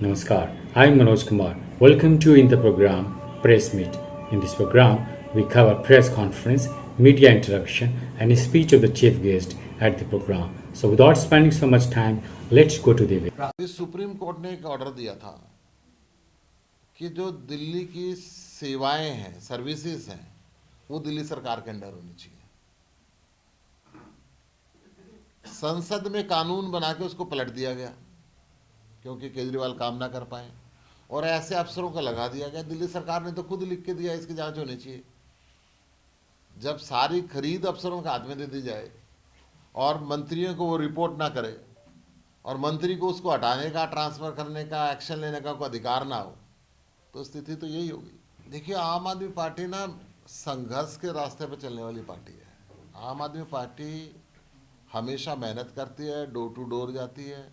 Namaskar. I'm Manoj Kumar. Welcome to in the program Press Meet. In this program, we cover press conference, media interaction, and a speech of the chief guest at the program. So, without spending so much time, let's go to the event. अभी supreme court ने एक order दिया था कि जो दिल्ली की सेवाएं हैं, सर्विसेज हैं, वो दिल्ली सरकार के अंडर होनी चाहिए। संसद में कानून बना के उसको पलट दिया गया क्योंकि केजरीवाल काम ना कर पाए, और ऐसे अफसरों को लगा दिया गया। दिल्ली सरकार ने तो खुद लिख के दिया इसकी जांच होनी चाहिए। जब सारी खरीद अफसरों के हाथ में दे दी जाए और मंत्रियों को वो रिपोर्ट ना करे और मंत्री को उसको हटाने का, ट्रांसफर करने का, एक्शन लेने का कोई अधिकार ना हो, तो स्थिति तो यही होगी। देखिए, आम आदमी पार्टी ना संघर्ष के रास्ते पर चलने वाली पार्टी है। आम आदमी पार्टी हमेशा मेहनत करती है, डोर टू डोर जाती है।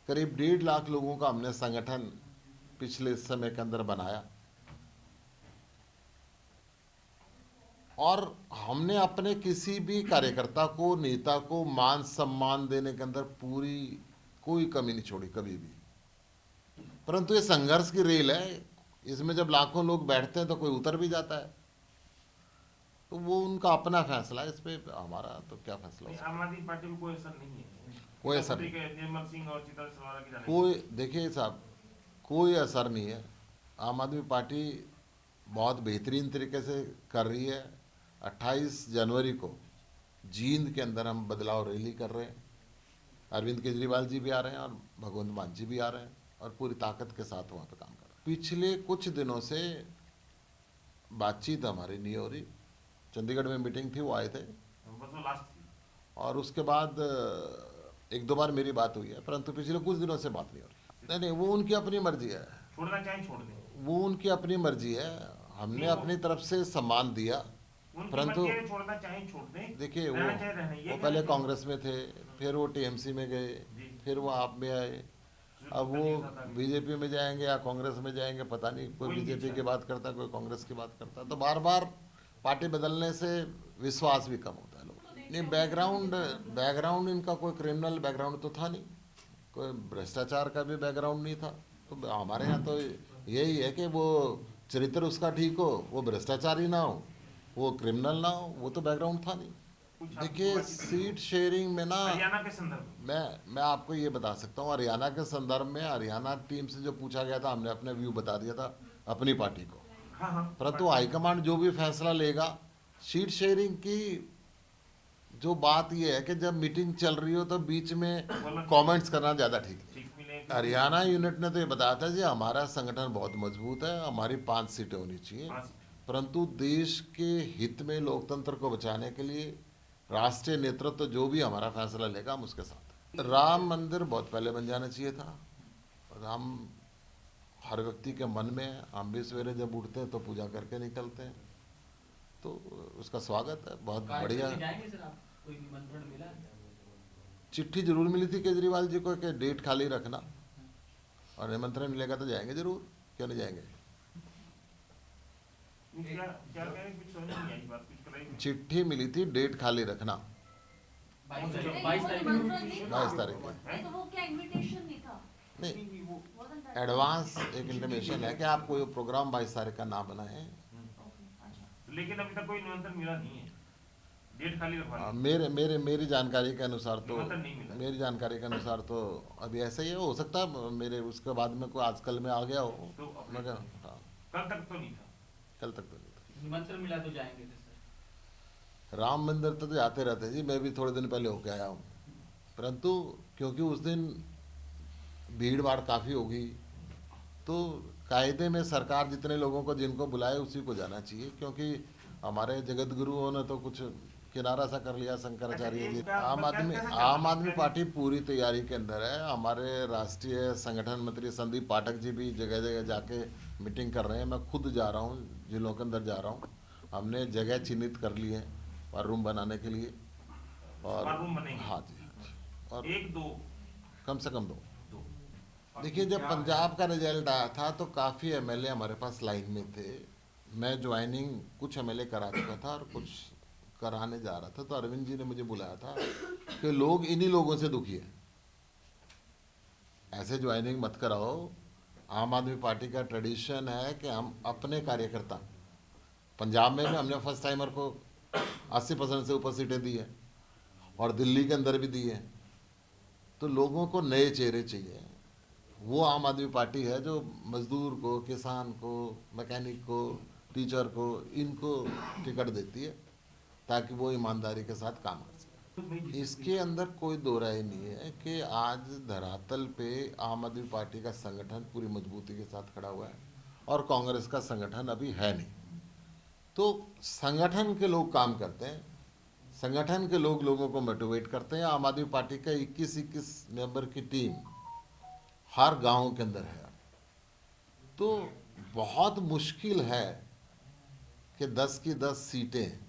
करीब 1.5 लाख लोगों का हमने संगठन पिछले समय के अंदर बनाया, और हमने अपने किसी भी कार्यकर्ता को, नेता को मान सम्मान देने के अंदर पूरी कोई कमी नहीं छोड़ी कभी भी। परंतु ये संघर्ष की रेल है, इसमें जब लाखों लोग बैठते हैं तो कोई उतर भी जाता है, तो वो उनका अपना फैसला है। इस पे हमारा तो क्या फैसला हो सकता है? आम आदमी पार्टी में कोई असर नहीं है। कोई असर नहीं। निर्मल सिंह और चित्र सवाला की जाने कोई, देखिए साहब, कोई असर नहीं है। आम आदमी पार्टी बहुत बेहतरीन तरीके से कर रही है। 28 जनवरी को जींद के अंदर हम बदलाव रैली कर रहे हैं। अरविंद केजरीवाल जी भी आ रहे हैं और भगवंत मान जी भी आ रहे हैं, और पूरी ताकत के साथ वहाँ पे काम कर रहे हैं। पिछले कुछ दिनों से बातचीत हमारी नहीं हो रही। चंडीगढ़ में मीटिंग थी, वो आए थे, बस वो लास्ट थी। और उसके बाद 1-2 बार मेरी बात हुई है, परंतु पिछले कुछ दिनों से बात नहीं हो रही। नहीं नहीं, वो उनकी अपनी मर्जी है, छोड़ना चाहे छोड़ दें, वो उनकी अपनी मर्जी है। हमने अपनी तरफ से सम्मान दिया, उनकी परंतु मर्जी है, छोड़ना चाहे छोड़ दें। देखिए, रहना चाहे रहना, ये वो कहना पहले चाहिए। कांग्रेस में थे, फिर वो टीएमसी में गए, जी। फिर वो आप में आए, अब वो बीजेपी में जाएंगे या कांग्रेस में जाएंगे, पता नहीं। कोई कोई नहीं बीजेपी की चाहे। बात करता है, कोई कांग्रेस की बात करता है, तो बार बार पार्टी बदलने से विश्वास भी कम होता है लोगों का। नहीं, बैकग्राउंड इनका कोई क्रिमिनल बैकग्राउंड तो था नहीं, कोई भ्रष्टाचार का भी बैकग्राउंड नहीं था। तो हमारे यहाँ तो यही है कि वो चरित्र उसका ठीक हो, वो भ्रष्टाचारी ना हो, वो क्रिमिनल ना हो, वो तो बैकग्राउंड था नहीं। देखिए, सीट शेयरिंग में ना, हरियाणा के संदर्भ में मैं आपको ये बता सकता हूँ, हरियाणा के संदर्भ में हरियाणा टीम से जो पूछा गया था, हमने अपने व्यू बता दिया था अपनी पार्टी को। हाँ हाँ, परंतु हाईकमांड जो भी फैसला लेगा, सीट शेयरिंग की जो बात ये है कि जब मीटिंग चल रही हो तो बीच में कमेंट्स करना ज़्यादा ठीक है। ठीक मिले। हरियाणा यूनिट ने तो ये बताया था जी, हमारा संगठन बहुत मजबूत है, हमारी 5 सीटें होनी चाहिए, परंतु देश के हित में, लोकतंत्र को बचाने के लिए राष्ट्रीय नेतृत्व जो भी हमारा फैसला लेगा, हम उसके साथ हैं। राम मंदिर बहुत पहले बन जाना चाहिए था। राम हर व्यक्ति के मन में है। हम भी सवेरे जब उठते हैं तो पूजा करके निकलते हैं, तो उसका स्वागत है, बहुत बढ़िया। चिट्ठी जरूर मिली थी केजरीवाल जी को कि डेट खाली रखना, और निमंत्रण मिलेगा तो जाएंगे जरूर, क्यों नहीं जाएंगे। क्या क्या कह रहे हैं, कुछ समझ नहीं आई बात, कुछ बताइए। चिट्ठी मिली थी, डेट खाली रखना, 22 तारीख 22 तारीख को। तो वो क्या इनविटेशन नहीं था? नहीं, वो Wasn't that- एडवांस एक इंटीमेशन है कि आप कोई प्रोग्राम 22 तारीख का ना बनाएं। Okay, अच्छा। लेकिन अभी तक कोई निमंत्रण मिला नहीं है, डेट खाली रखवा दी। मेरी जानकारी के अनुसार तो, निमंत्रण नहीं मिला। मेरी जानकारी के अनुसार तो अभी ऐसा ही है। हो सकता है मेरे उसके बाद में कोई आजकल में आ गया हो, तो मगर हाँ, कल तक तो नहीं था। कल तक तो नहीं था। निमंत्रण मिला तो जाएंगे थे सर। राम मंदिर तो जाते रहते हैं जी, मैं भी थोड़े दिन पहले होके आया हूँ, परंतु क्योंकि उस दिन भीड़ भाड़ काफ़ी होगी, तो कायदे में सरकार जितने लोगों को जिनको बुलाए उसी को जाना चाहिए, क्योंकि हमारे जगत गुरुओं ने तो कुछ किनारा सा कर लिया, शंकराचार्य जी। आम आदमी पार्टी पूरी तैयारी के अंदर है। हमारे राष्ट्रीय संगठन मंत्री संदीप पाठक जी भी जगह जगह जाके मीटिंग कर रहे हैं। मैं खुद जा रहा हूँ, जिलों के अंदर जा रहा हूँ। हमने जगह चिन्हित कर ली है और रूम बनाने के लिए, और रूम बनेंगे। हाँ जी, हाँ जी, और एक दो कम से कम 2। दो देखिए, जब पंजाब का रिजल्ट आया था तो काफ़ी एमएलए हमारे पास लाइन में थे। मैं ज्वाइनिंग कुछ एमएलए करा चुका था और कुछ कराने जा रहा था, तो अरविंद जी ने मुझे बुलाया था कि लोग इन्हीं लोगों से दुखी है। ऐसे ज्वाइनिंग मत कराओ। आम आदमी पार्टी का ट्रेडिशन है कि हम अपने कार्यकर्ता, पंजाब में भी हमने फर्स्ट टाइमर को 80% से ऊपर सीटें दी है और दिल्ली के अंदर भी दी है। तो लोगों को नए चेहरे चाहिए। वो आम आदमी पार्टी है जो मजदूर को, किसान को, मैकेनिक को, टीचर को, इनको टिकट देती है ताकि वो ईमानदारी के साथ काम कर सके। इसके अंदर कोई दो राय नहीं है कि आज धरातल पे आम आदमी पार्टी का संगठन पूरी मजबूती के साथ खड़ा हुआ है और कांग्रेस का संगठन अभी है नहीं। तो संगठन के लोग काम करते हैं, संगठन के लोग लोगों को मोटिवेट करते हैं। आम आदमी पार्टी का 21 मेंबर की टीम हर गांव के अंदर है। तो बहुत मुश्किल है कि 10 की 10 सीटें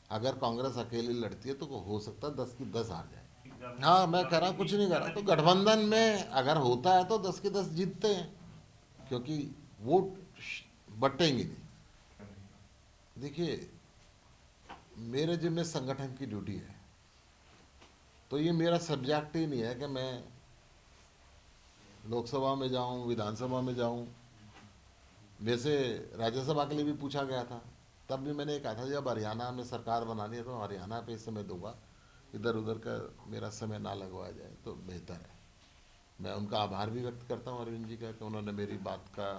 अगर कांग्रेस अकेली लड़ती है तो हो सकता है 10 की 10 हार जाए। हाँ, मैं कह रहा कुछ नहीं कर रहा। तो गठबंधन में अगर होता है तो 10 की 10 जीतते हैं, क्योंकि वोट बटेंगे नहीं। देखिए, मेरे जिम्मे संगठन की ड्यूटी है, तो ये मेरा सब्जेक्ट ही नहीं है कि मैं लोकसभा में जाऊं, विधानसभा में जाऊं। वैसे राज्यसभा के लिए भी पूछा गया था, तब भी मैंने कहा था जब हरियाणा में सरकार बनानी है तो हरियाणा पे समय दूंगा, इधर उधर का मेरा समय ना लगवाया जाए तो बेहतर है। मैं उनका आभार भी व्यक्त करता हूँ अरविंद जी का कि उन्होंने मेरी बात का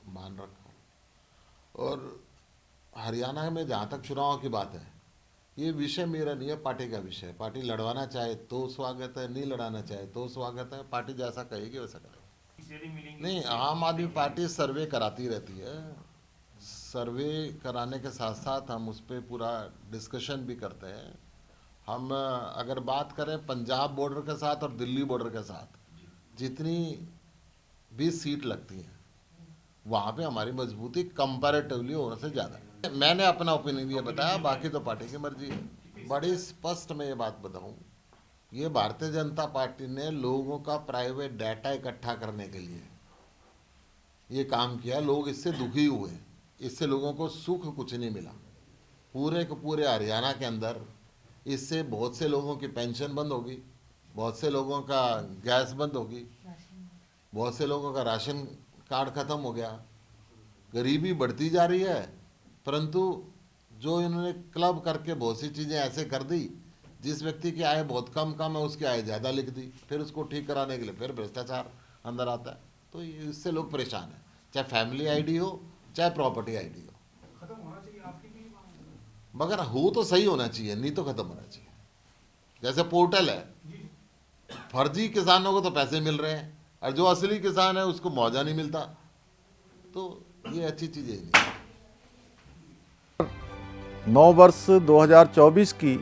मान रखा। और हरियाणा में जहाँ तक चुनाव की बात है, ये विषय मेरा नहीं है, पार्टी का विषय है। पार्टी लड़वाना चाहे तो स्वागत है, नहीं लड़ाना चाहे तो स्वागत है। पार्टी जैसा कहेगी वैसा करेगी। नहीं, आम आदमी पार्टी सर्वे कराती रहती है। सर्वे कराने के साथ साथ हम उस पर पूरा डिस्कशन भी करते हैं। हम अगर बात करें पंजाब बॉर्डर के साथ और दिल्ली बॉर्डर के साथ जितनी भी सीट लगती हैं, वहाँ पे हमारी मजबूती कंपैरेटिवली होने से ज़्यादा है। मैंने अपना ओपिनियन ये बताया, बाकी तो पार्टी की मर्जी है। बड़ी स्पष्ट मैं ये बात बताऊँ, ये भारतीय जनता पार्टी ने लोगों का प्राइवेट डाटा इकट्ठा करने के लिए ये काम किया। लोग इससे दुखी हुए, इससे लोगों को सुख कुछ नहीं मिला। पूरे के पूरे हरियाणा के अंदर इससे बहुत से लोगों की पेंशन बंद होगी, बहुत से लोगों का गैस बंद होगी, बहुत से लोगों का राशन कार्ड ख़त्म हो गया। गरीबी बढ़ती जा रही है, परंतु जो इन्होंने क्लब करके बहुत सी चीज़ें ऐसे कर दी, जिस व्यक्ति की आय बहुत कम है उसकी आय ज़्यादा लिख दी, फिर उसको ठीक कराने के लिए फिर भ्रष्टाचार अंदर आता है। तो इससे लोग परेशान हैं, चाहे फैमिली आईडी हो चाहे प्रॉपर्टी आईडी हो। मगर हो तो सही होना चाहिए, नहीं तो खत्म होना चाहिए। जैसे पोर्टल है, फर्जी किसानों को तो पैसे मिल रहे हैं और जो असली किसान है उसको मुआवजा नहीं मिलता। तो ये अच्छी चीज़ें नहीं। 9 वर्ष 2024 की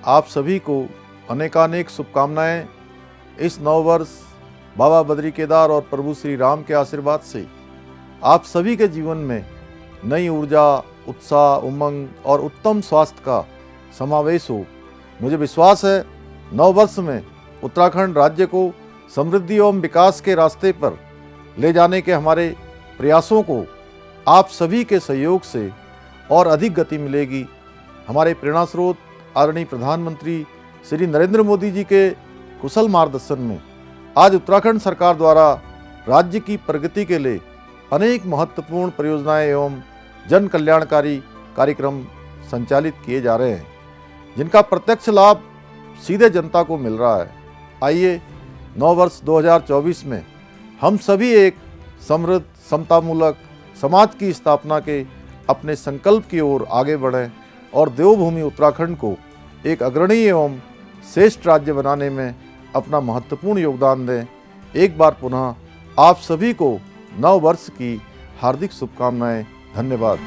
आप सभी को अनेकानेक शुभकामनाएं। इस 9 वर्ष बाबा बद्री केदार और प्रभु श्री राम के आशीर्वाद से आप सभी के जीवन में नई ऊर्जा, उत्साह, उमंग और उत्तम स्वास्थ्य का समावेश हो। मुझे विश्वास है 9 वर्ष में उत्तराखंड राज्य को समृद्धि एवं विकास के रास्ते पर ले जाने के हमारे प्रयासों को आप सभी के सहयोग से और अधिक गति मिलेगी। हमारे प्रेरणा स्रोत आदरणीय प्रधानमंत्री श्री नरेंद्र मोदी जी के कुशल मार्गदर्शन में आज उत्तराखंड सरकार द्वारा राज्य की प्रगति के लिए अनेक महत्वपूर्ण परियोजनाएं एवं जन कल्याणकारी कार्यक्रम संचालित किए जा रहे हैं, जिनका प्रत्यक्ष लाभ सीधे जनता को मिल रहा है। आइए 9 वर्ष 2024 में हम सभी एक समृद्ध, समतामूलक समाज की स्थापना के अपने संकल्प की ओर आगे बढ़ें और देवभूमि उत्तराखंड को एक अग्रणी एवं श्रेष्ठ राज्य बनाने में अपना महत्वपूर्ण योगदान दें। एक बार पुनः आप सभी को 9 वर्ष की हार्दिक शुभकामनाएं। धन्यवाद।